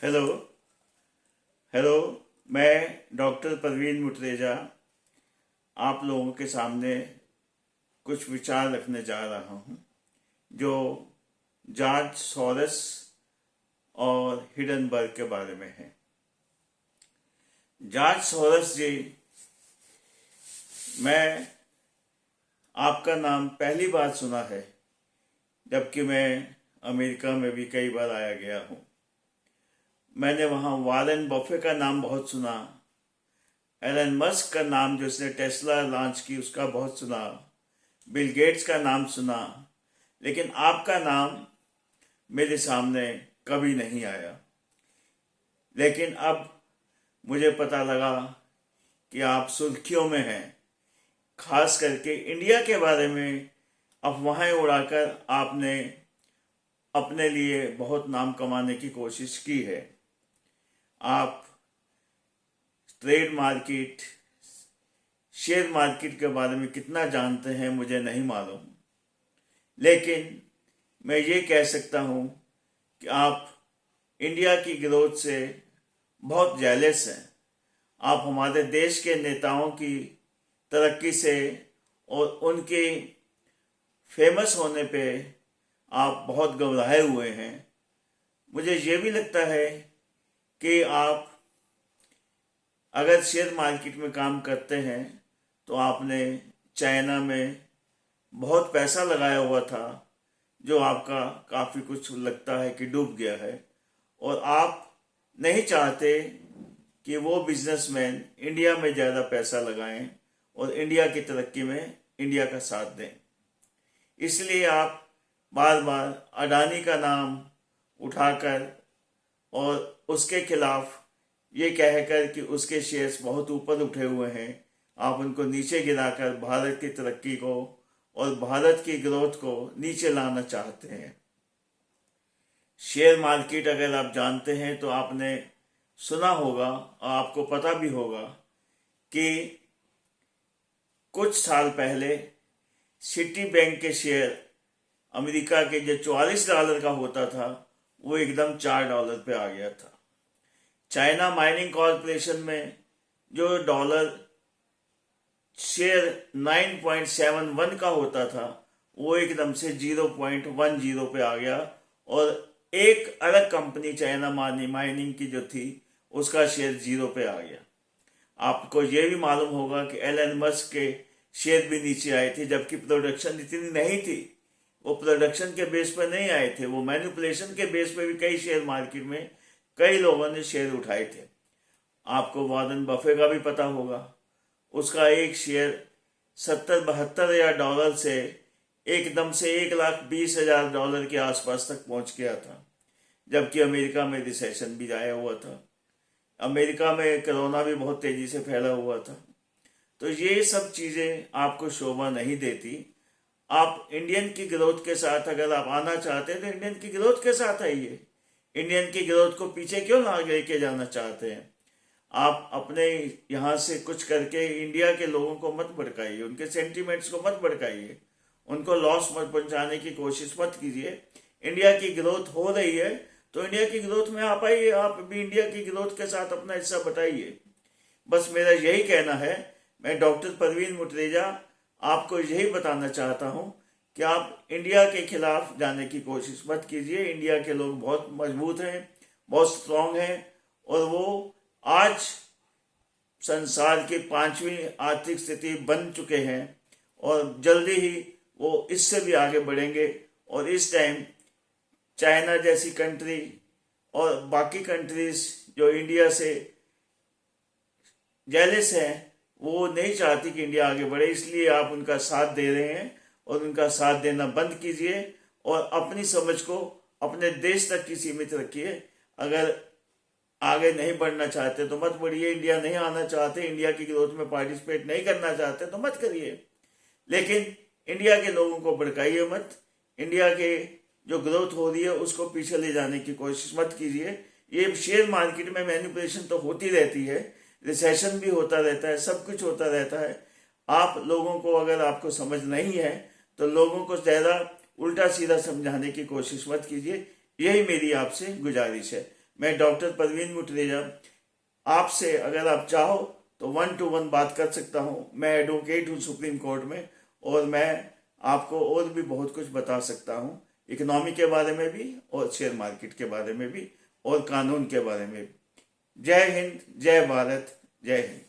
Hello hello. मैं doctor Parveen Mutreja आप लोगों के सामने कुछ विचार रखने जा रहा हूँ जो जॉर्ज सोरस और हिडनबर्ग के बारे में है। जॉर्ज सोरस जी, मैं आपका नाम पहली बार सुना है, जबकि मैं अमेरिका में भी कई बार आया गया हूँ। मैंने वहाँ वॉरेन बफे का नाम बहुत सुना, एलन मस्क का नाम जिसने टेस्ला लॉन्च की उसका बहुत सुना, बिल गेट्स का नाम सुना, लेकिन आपका नाम मेरे सामने कभी नहीं आया। लेकिन अब मुझे पता लगा कि आप सुर्खियों में हैं, खास करके इंडिया के बारे में अफवाहें उड़ाकर आपने अपने लिए बहुत नाम कमाने की कोशिश की है। आप ट्रेड मार्केट, शेयर मार्केट के बारे में कितना जानते हैं मुझे नहीं मालूम, लेकिन मैं ये कह सकता हूँ कि आप इंडिया की ग्रोथ से बहुत जेलस हैं। आप हमारे देश के नेताओं की तरक्की से और उनके फेमस होने पे आप बहुत घबराए हुए हैं। मुझे ये भी लगता है कि आप अगर शेयर मार्केट में काम करते हैं तो आपने चाइना में बहुत पैसा लगाया हुआ था, जो आपका काफ़ी कुछ लगता है कि डूब गया है, और आप नहीं चाहते कि वो बिजनेसमैन इंडिया में ज़्यादा पैसा लगाएं और इंडिया की तरक्की में इंडिया का साथ दें। इसलिए आप बार बार अडानी का नाम उठाकर और उसके खिलाफ ये कहकर कि उसके शेयर्स बहुत ऊपर उठे हुए हैं, आप उनको नीचे गिराकर भारत की तरक्की को और भारत की ग्रोथ को नीचे लाना चाहते हैं। शेयर मार्केट अगर आप जानते हैं तो आपने सुना होगा और आपको पता भी होगा कि कुछ साल पहले सिटी बैंक के शेयर अमेरिका के जो $44 का होता था वो एकदम $4 पे आ गया था। चाइना माइनिंग कॉरपोरेशन में जो डॉलर शेयर 9.71 का होता था वो एकदम से 0.10 पे आ गया, और एक अलग कंपनी चाइना माइनिंग की जो थी उसका शेयर 0 पे आ गया। आपको ये भी मालूम होगा कि एलन मस्क के शेयर भी नीचे आए थे, जबकि प्रोडक्शन इतनी नहीं थी। वो प्रोडक्शन के बेस पर नहीं आए थे, वो मैनिपुलेशन के बेस पे भी कई शेयर मार्केट में कई लोगों ने शेयर उठाए थे। आपको वॉरेन बफे का भी पता होगा, उसका एक शेयर 70-72 हजार डॉलर से एकदम से $1,20,000 के आसपास तक पहुंच गया था, जबकि अमेरिका में रिसेशन भी आया हुआ था। अमेरिका में कोरोना भी बहुत तेजी से फैला हुआ था। तो ये सब चीज़ें आपको शोभा नहीं देती। आप इंडियन की ग्रोथ के साथ अगर आप आना चाहते हैं तो इंडियन की ग्रोथ के साथ आइए। इंडियन की ग्रोथ को पीछे क्यों ना लेके जाना चाहते हैं? आप अपने यहाँ से कुछ करके इंडिया के लोगों को मत भड़काइए, उनके सेंटिमेंट्स को मत भड़काइए, उनको लॉस मत पहुंचाने की कोशिश मत कीजिए। इंडिया की ग्रोथ हो रही है तो इंडिया की ग्रोथ में आप आइए, आप भी इंडिया की ग्रोथ के साथ अपना हिस्सा बटाइए। बस मेरा यही कहना है। मैं डॉक्टर परवीन मुटरेजा आपको यही बताना चाहता हूँ कि आप इंडिया के खिलाफ जाने की कोशिश मत कीजिए। इंडिया के लोग बहुत मजबूत हैं, बहुत स्ट्रांग हैं, और वो आज संसार की 5वीं आर्थिक स्थिति बन चुके हैं, और जल्दी ही वो इससे भी आगे बढ़ेंगे। और इस टाइम चाइना जैसी कंट्री और बाकी कंट्रीज जो इंडिया से जेलस हैं, वो नहीं चाहती कि इंडिया आगे बढ़े, इसलिए आप उनका साथ दे रहे हैं, और उनका साथ देना बंद कीजिए और अपनी समझ को अपने देश तक की सीमित रखिए। अगर आगे नहीं बढ़ना चाहते तो मत बढ़िए, इंडिया नहीं आना चाहते, इंडिया की ग्रोथ में पार्टिसिपेट नहीं करना चाहते तो मत करिए, लेकिन इंडिया के लोगों को भड़काइए मत। इंडिया के जो ग्रोथ हो रही है उसको पीछे ले जाने की कोशिश मत कीजिए। ये शेयर मार्केट में मैनिपुलेशन तो होती रहती है, रिसेशन भी होता रहता है, सब कुछ होता रहता है। आप लोगों को अगर आपको समझ नहीं है तो लोगों को ज़्यादा उल्टा सीधा समझाने की कोशिश मत कीजिए। यही मेरी आपसे गुजारिश है। मैं डॉक्टर परवीन मुटरेजा आपसे अगर आप चाहो तो 1-to-1 बात कर सकता हूँ। मैं एडवोकेट हूँ सुप्रीम कोर्ट में, और मैं आपको और भी बहुत कुछ बता सकता हूँ, इकोनॉमी के बारे में भी और शेयर मार्केट के बारे में भी और कानून के बारे में भी। जय हिंद, जय भारत, जय हिंद।